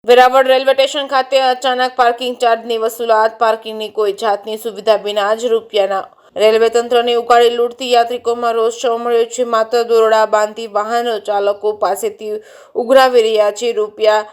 Veraval railway station ખાતે અચાનક parking ચાર્જની વસૂલાત. પાર્કિંગની કોઈ જાતની સુવિધા વિના જ રૂપિયાના રેલવે તંત્રની ઉકાળી લૂંટથી યાત્રિકોમાં રોષ જોવા મળ્યો છે. માત્ર દોરડા બાંધી વાહન ચાલકો પાસેથી ઉઘરાવી રહ્યા છે રૂપિયા.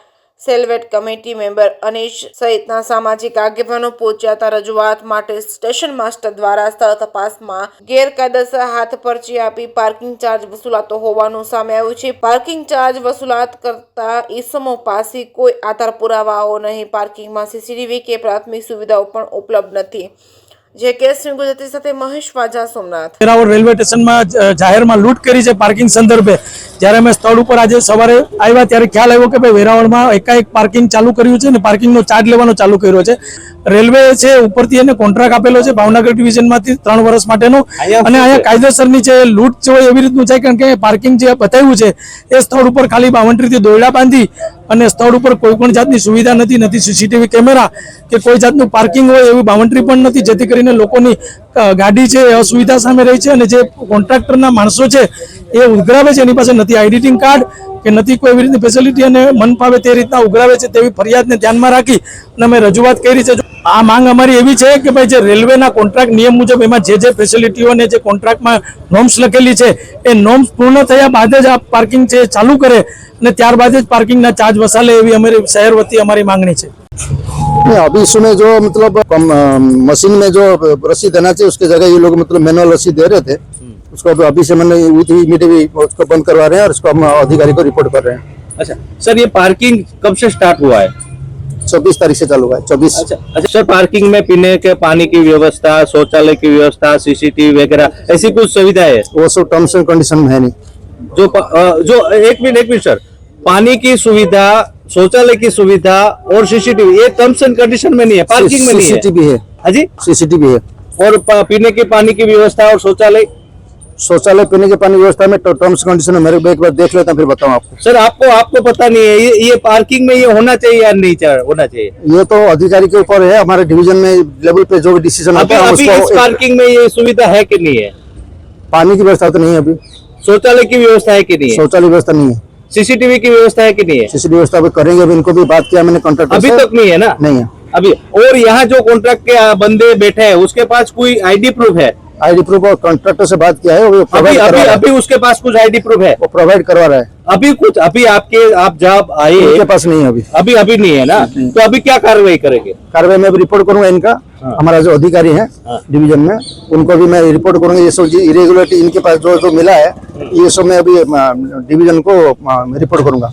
સેલ્વેટ કમિટી મેમ્બર અનીશ સહિતના સામાજિક આગેવાનો પહોંચ્યા હતા રજૂઆત માટે. સ્ટેશન માસ્ટર દ્વારા સ્થળ તપાસમાં ગેરકાયદેસર હાથ પરચી આપી પાર્કિંગ ચાર્જ વસૂલાતો હોવાનું સામે આવ્યું છે. પાર્કિંગ ચાર્જ વસૂલાત કરતા ઈસમો પાસે કોઈ આધાર પુરાવાઓ નહીં. પાર્કિંગમાં સીસીટીવી કે પ્રાથમિક સુવિધાઓ પણ ઉપલબ્ધ નથી. જે કેસ ગુજરાતી સાથે મહેશ વાજા, સોમનાથ. વેરાવળ રેલવે સ્ટેશનમાં જાહેરમાં લૂંટ કરી છે પાર્કિંગ સંદર્ભે. જ્યારે અમે સ્થળ ઉપર આજે સવારે આવ્યા ત્યારે ખ્યાલ આવ્યો કે ભાઈ વેરાવળમાં એકાએક પાર્કિંગ ચાલુ કર્યું છે ને પાર્કિંગનો ચાર્જ લેવાનો ચાલુ કર્યો છે. રેલવે છે ઉપરથી એને કોન્ટ્રાક્ટ આપેલો છે ભાવનગર ડિવિઝનમાંથી 3 વર્ષ માટેનો, અને અહીંયા કાયદેસરની જે લૂંટ હોય એવી રીતનું છે. કારણ કે પાર્કિંગ જે બતાવ્યું છે એ સ્થળ ઉપર ખાલી બાઉન્ડ્રીથી દોરડા બાંધી અને સ્થળ ઉપર કોઈ પણ જાતની સુવિધા નથી સીસીટીવી કેમેરા કે કોઈ જાતનું પાર્કિંગ હોય એવી બાઉન્ડ્રી પણ નથી, જેથી કરીને લોકોની ગાડી છે એ અસુવિધા સામે રહી છે. અને જે કોન્ટ્રાક્ટરના માણસો છે એ ઉઘરાવે છે એની પાસે નથી આઈડેન્ટિટી કાર્ડ કે નથી કોઈ એવી રીતની ફેસિલિટી, અને મન ફાવે તે રીતના ઉઘરાવે છે તેવી ફરિયાદને ધ્યાનમાં રાખી અને અમે રજૂઆત કરી છે. આ માંગ અમારી એવી છે કે ભાઈ જે રેલવેના કોન્ટ્રાક્ટ નિયમ મુજબ એમાં જે ફેસિલિટીઓ અને જે કોન્ટ્રાક્ટમાં નોર્મ્સ લખેલી છે એ નોર્મ્સ પૂર્ણ થયા બાદ જ આ પાર્કિંગ છે ચાલુ કરે અને ત્યારબાદ જ પાર્કિંગના ચાર્જ વસાલે એવી અમારી શહેર વતી અમારી માંગણી છે. अभी इसमें जो मतलब मशीन में जो रसीद देना चाहिए उसकी जगह ये लोग मतलब मैनुअल रसीद दे रहे थे, उसको अभी से मैंने इमीडिएटली उसको बंद करवा रहे हैं और इसको हम अधिकारी को रिपोर्ट कर रहे हैं. अच्छा सर, ये पार्किंग कब से स्टार्ट हुआ है? 24 तारीख से चालू हुआ है. 24. अच्छा सर, पार्किंग में पीने के पानी की व्यवस्था, शौचालय की व्यवस्था, सीसीटीवी वगैरह ऐसी कुछ सुविधा है? वो सब टर्म्स एंड कंडीशन में है नहीं. जो एक मिनट सर, पानी की सुविधा, शौचालय की सुविधा और सीसीटीवी ये टर्म्स एंड कंडीशन में नहीं है, पार्किंग में नहीं है. सीसीटीवी है. हाँ जी, सीसीटीवी है. और पीने के पानी की व्यवस्था और शौचालय पीने के पानी व्यवस्था में टर्म्स कंडीशन मेरे को एक बार देख लेता फिर बताऊं आपको. सर आपको पता नहीं है ये पार्किंग में ये होना चाहिए या नहीं होना चाहिए? ये तो अधिकारी के ऊपर है. हमारे डिवीजन में लेवल पे जो भी डिसीजन अभी इस पार्किंग में ये सुविधा है कि नहीं है? पानी की व्यवस्था तो नहीं है अभी. शौचालय की व्यवस्था है कि नहीं है? शौचालय व्यवस्था नहीं है. सीसीटीवी की व्यवस्था है कि नहीं है? सीसीटीवी व्यवस्था अभी करेंगे. अभी इनको भी बात किया मैंने कॉन्ट्रैक्टर अभी तक नहीं है ना? नहीं है अभी. और यहाँ जो कॉन्ट्रैक्ट के बंदे बैठे हैं उसके पास कोई आईडी प्रूफ है? आईडी प्रूफ और कॉन्ट्रैक्टर से बात किया है. अभी उसके पास कुछ आईडी प्रूफ है? वो प्रोवाइड करवा रहा है. अभी आप जब आए उनके पास नहीं है अभी नहीं है ना? तो अभी क्या कार्रवाई करेंगे? कार्रवाई में रिपोर्ट करूंगा इनका. हमारा जो अधिकारी है डिवीजन में उनको भी मैं रिपोर्ट करूंगा. ये सब इरेगुलरिटी इनके पास जो मिला है ये सब मैं अभी डिवीजन को रिपोर्ट करूंगा.